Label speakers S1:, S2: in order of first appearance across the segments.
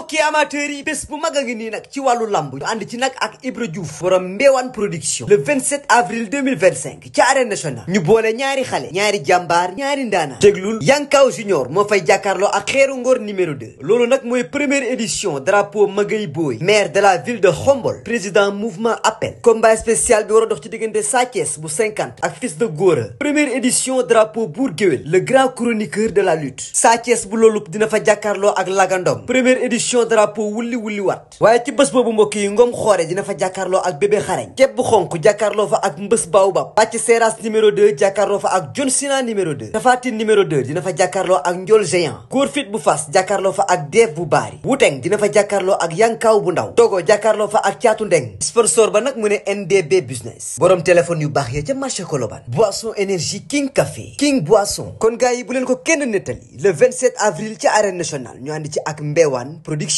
S1: mbokki amateurs yi bés bu mag a ngi nii nag ci wàllu lamb ñu ànd ci nag ak Ibra Diouf borom Mbéwane production le 27 avril 2025 ci arène nationale ñu boole ñaari xale ñaari jàmbaar ñaari ndaana déglul Yankaw Junior moo fay jàkkaarloo ak Xeeru Ngor numéro 2 loolu nag mooy première édition drapeau Magay Boy maire de la ville de Khombol président mouvement appel combat spécial bi war a dox ci diggante Sa Thiès bu 50 ak Fils de Gora première édition drapeau Bour Gueweul le grand chroniqueur de la lutte Sa Thiès bu loolu dina fa jàkkaarloo ak Lagandong première édition drapeau wulli wulli wat waaye ci bés boobu mbokk yi Ngom Xoore dina fa jàkkaarloo ak bébé xarañ képp bu xonk jàkkaarloo fa ak mbës baobab Pàcc Seras numéro 2 jàkkaarloo fa ak John Sina numéro 2 Tafatine numéro 2 dina fa jàkkaarloo ak Ndiol Géant góor fit bu fas jàkkaarloo fa ak Dev bu baari Wuteng dina fa jàkkaarloo ak Yankaw bu ndaw Togo jàkkaarloo fa ak Caatu Ndeng sponsor ba nag mu ne NDB business borom téléphone yu baax ya ca marché Colobane boisson énergie King Café King boisson kon gars yi bu leen ko kenn nettali le 27 avril ci arène nationale ñu ànd ci ak Mbéwane production.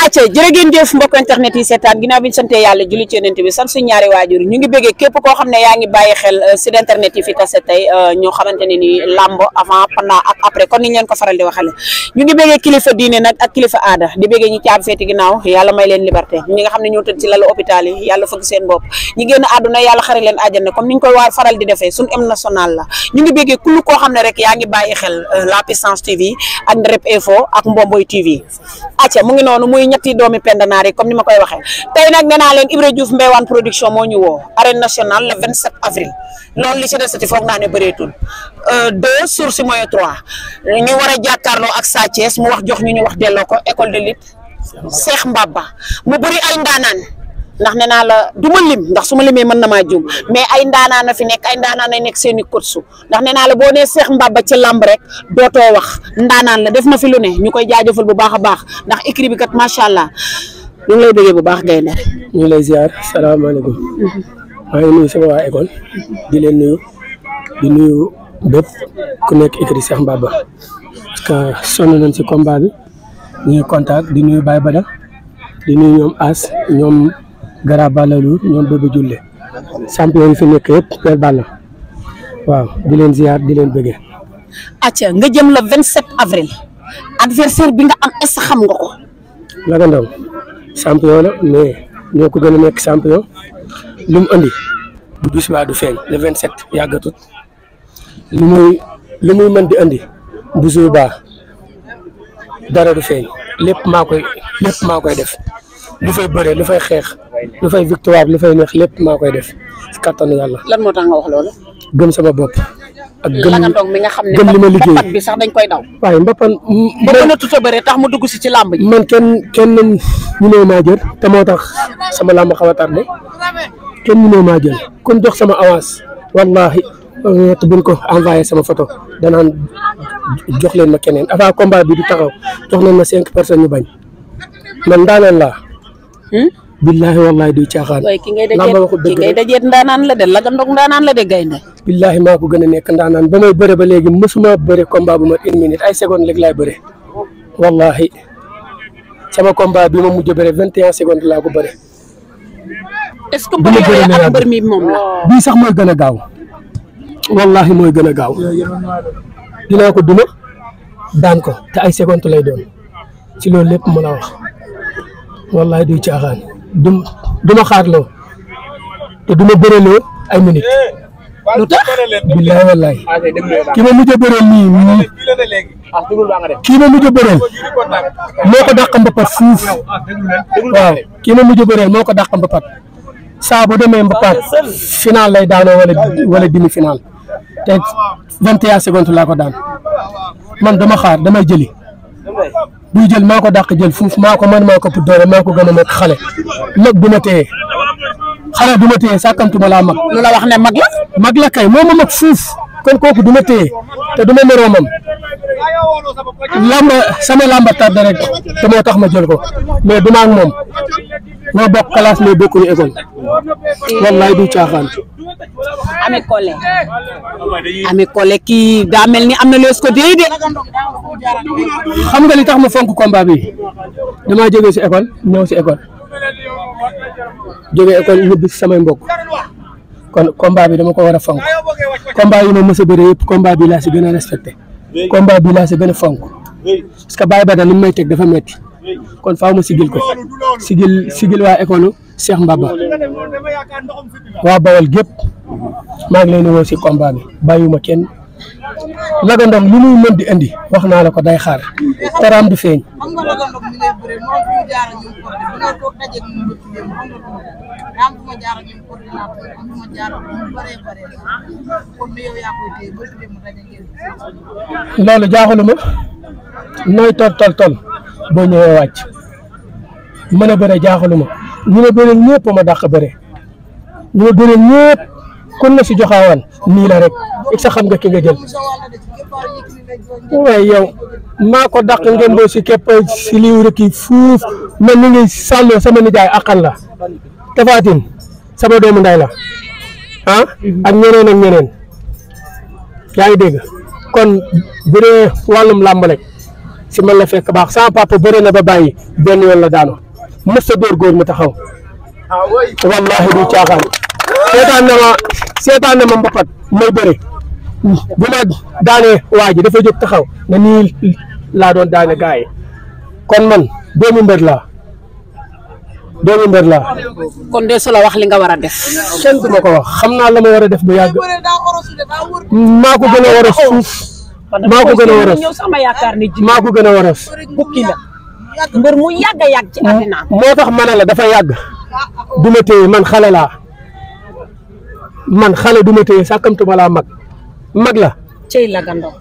S2: acca jërë ngeen jëf mbokk internet yi seetaan ginnaaw bi ñu sante yàlla julli ci yonent bi sant suñu ñaari waajur ñu ngi bëggee képp koo xam ne yaa ngi bàyyi xel site internet yi fi tase tey ñoo xamante ne ni lamb avant pendant ak après kon niñ leen ko faral di waxale ñu ngi bëggee kilifa diine nag ak kilifa aada di bëggee ñi caabi feeti ginnaaw yàlla may leen liberté ñi nga xam ne ñoo tëdd ci lalu hôpital yi yàlla fëgg seen bopp ñi génn àdduna yàlla xare leen àjjana comme niñ koy waar faral di defee suñu hymne national la ñu ngi bëggee kullu koo xam ne rek yaa ngi bàyyi xel La Puissance TV ak Ndrep Info ak Mbomboy TV acca mu ngi noonu muy ñetti doomi pendanaar yi comme ni ma koy waxee tey nag nee naa leen Ibra Diouf Mbéwane production moo ñu woo arène nationale le 27 avril loolu li ci desati foog naa ne bëreetul 2 sur si mooy 3 ñu war a jàkkaarloo ak Sa Thiès mu wax jox ñu wax delloo ko école de lutte Cheikh Mbaba mu bëri ay ndaanaan ndax nee naa la du ma lim ndax su ma limee mën na maa jum mais ay ndaanaan na fi nekk ay ndaanaan ay nekk seen i course ndax nee naa la boo nee Cheikh Mbaba ci lamb rek dootoo wax ndaanaan la def na fi lu ne ñu koy jaajëfal bu baax a baax ndax écrit bi kat macha allah ñu ngi lay bëggee bu baax gaynde
S3: ñu ngi lay ziar salaamaaleykum maa ngi nuyu sama waa école di leen nuyu di nuyu bépp ku nekk écrit Cheikh Mbaba parce que sonn nañ si combat bi ñu ngi contact di nuyu Baye Bada di nuyu ñoom As ñoom Gara Balalu ñoom Bébé Julle champion yi fi nekk yëpp Père Balla waaw di leen ziar di leen bëggee.
S2: acca nga jëm le 27 avril adversaire bi nga am est ce xam nga ko.
S3: Lagandong champion la mais ñoo ko gën a nekk champion lu mu andi bu bis waa du feeñ le 27 yàggatut lu muy mën di andi bu subaa dara du feeñ lépp maa koy def lu fay bëre lu fay xeex lu fay victoire lu fay neex lépp maa koy def si kattanu yàlla.
S2: lan moo tax nga wax loolu.
S3: gëm sama bopp. ak gëm
S2: Lagandong mi nga xam ne
S3: gëm li ma liggéey
S2: mbapat bi sax dañ koy daw.
S3: waaye mbapat
S2: ba mën a tuta bëre tax mu dugg si ci làmb ji.
S3: man kenn ñu ne maa jël te moo tax sama làmb xaw a tardé kenn ñu ne maa jël kon jox sama avance wallahi te buñ ko envoyé sama photo danaan jox leen ma keneen avant combat bi du taxaw jox leen ma 5 personnes ñu bañ man ndaanaan laa. billahi wallahi duy caaxaan.
S2: waaye ki ngay dajeet ndaanaan la de Lagandong ndaanaan la de gaynde.
S3: billahi maa ko gën a nekk ndaanaan ba may bëre ba léegi mësuma bëre combat bu ma 1 minute ay secondes léegi laay bëre wallahi sama combat bi ma mujj bëre 21 secondes laa ko bëre.
S2: est-ce que bëre yooyu ak mbër mi moom la.
S3: bii sax mooy gën a gaaw wallahi mooy gën a gaaw dinaa ko duma daan ko te ay secondes lay doon ci loolu lépp mën a wax wallahi duy caaxaan duma xaarloo te duma bëreloo ay minutes.
S2: lu tax
S3: billahi wallahi ki ma mujj a bëreel nii kii ma mujj a bëreel moo ko dàq mbapat fuuf waaw kii ma mujj a bëreel moo ko dàq mbapat saa bu demee mbapat final lay daanoo wala demi final te 21 secondes laa ko daan man dama xaar damay jëli buy jël maa ko dàq jël fuuf maa ko man maa ko pour doole maa ko gën a nekk xale mag du ma téye xale du ma téye sàkkantuma laa mag.
S2: lu la wax ne mag la.
S3: mag la kay moo ma mag fuuf kon kooku du ma téye te du ma moroomam sama lamba tardé rek te moo tax ma jël ko mais du ma ak moom ñoo bokk classe mais bokkuñu école wallaay du caaxaan.
S2: Ami Collé kii daa mel ni am na lees ko déy de.
S3: xam nga li tax ma fonk combat bi damaa jógee si école ñëw si école jógee école ñibbi si samay mbokk kon combat bi dama ko war a fonk combat yi ma mës a bëre yëpp combat bi laa si gën a respecté combat bi laa si gën a fonk parce que Baye Bada li may teg dafa metti kon faaw ma sigil ko sigil waa école Cheikh Mbaba waa Bawol gépp maa ngi leen di woo si combat bi bàyyiwuma kenn lagandong li muy mën di indi wax naa la ko day xaar taraam du feeñ. loolu jaaxaluma nooy tol boo ñëwee wàcc mën a bëre jaaxaluma ñu ne bëre ñëpp ma dàq bëre ñu ne bëre ñëpp kon na si joxaawan nii la rek it sa xam nga ki nga jël waaye yow maa ko dàq ngeen boo si képp si liw rek yi fuuf man mi ngi sàlloo sama nijaay akal la Tapha Tine sama doomu nday la ah ak ñeneen yaa ngi dégg kon bu dee wàllum làmb rek si man la fekk baax sama papa bëre na ba bàyyi benn yoon la daano mës sa dóor góor mu taxaw wallahi du caaxaan seetaan na ma mbapat may bëre bu ma daanee waa ji dafa jóg taxaw na nii laa doon daane gars yi kon man doomu mbër laa
S2: kon de su la wax li nga war a def
S3: kenn du ma ko wax xam naa la ma war a def bu yàgg maa ko gën a war a suuf maa ko gën a war a
S2: ñëw sama yaakaar ni ji
S3: maa ko gën a war a
S2: bukki la mbër mu yàgg a yàgg ci àddina
S3: moo tax ma ne la dafa yàgg du ma téye man xale laa man xale du ma téye sàkkamtuma laa mag la
S2: cey lagandong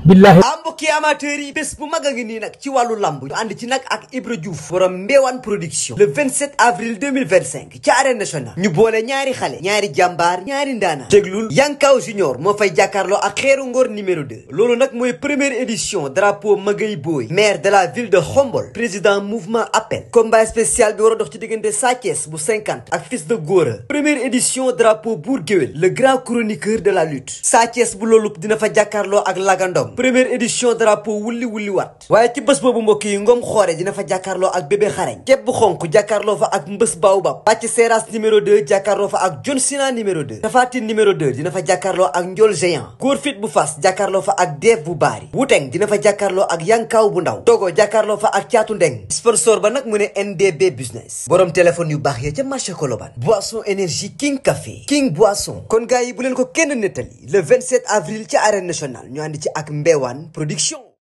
S3: billahi
S1: mbokki amateurs yi bés bu mag a ngi nii nag ci wàllu lamb ñu ànd ci nag ak Ibra Diouf borom Mbéwane production le 27 avril 2025 ci arène nationale ñu boole ñaari xale ñaari jàmbaar ñaari ndaana déglul Yankaw Junior moo fay jàkkaarloo ak Xeeru Ngor numéro 2 loolu nag mooy première édition drapeau Magay Boy maire de la ville de Khombol président mouvement appel combat spécial bi war a dox ci diggante Sa Thiès bu 50 ak Fils de Gora première édition drapeau Bour Gueweul le grand chroniqueur de la lutte Sa Thiès bu loolu dina fa jàkkaarloo ak Lagandong première édition drapeau wulli wat waaye ci bés boobu mbokk yi Ngom Xoore dina fa jàkkaarloo ak bébé xarañ képp bu xonk jàkkaarloo fa ak mbës baobab Bàcc Seras numéro 2 jàkkaarloo fa ak John Sina numéro 2 Tapha Tine numéro 2 dina fa jàkkaarloo ak Ndiol Géant góor fit bu fas jàkkaarloo fa ak Dev bu baari Wuteng dina fa jàkkaarloo ak Yankaw bu ndaw Togo jàkkaarloo fa ak Caatu Ndeng sponsor ba nag mu ne NDB business borom téléphone yu baax ya ca marché Colobane boisson énergie King Café King boisson kon gars yi bu leen ko kenn nettali le 27 avril ci arène nationale ñu ànd ci ak Mbéwane production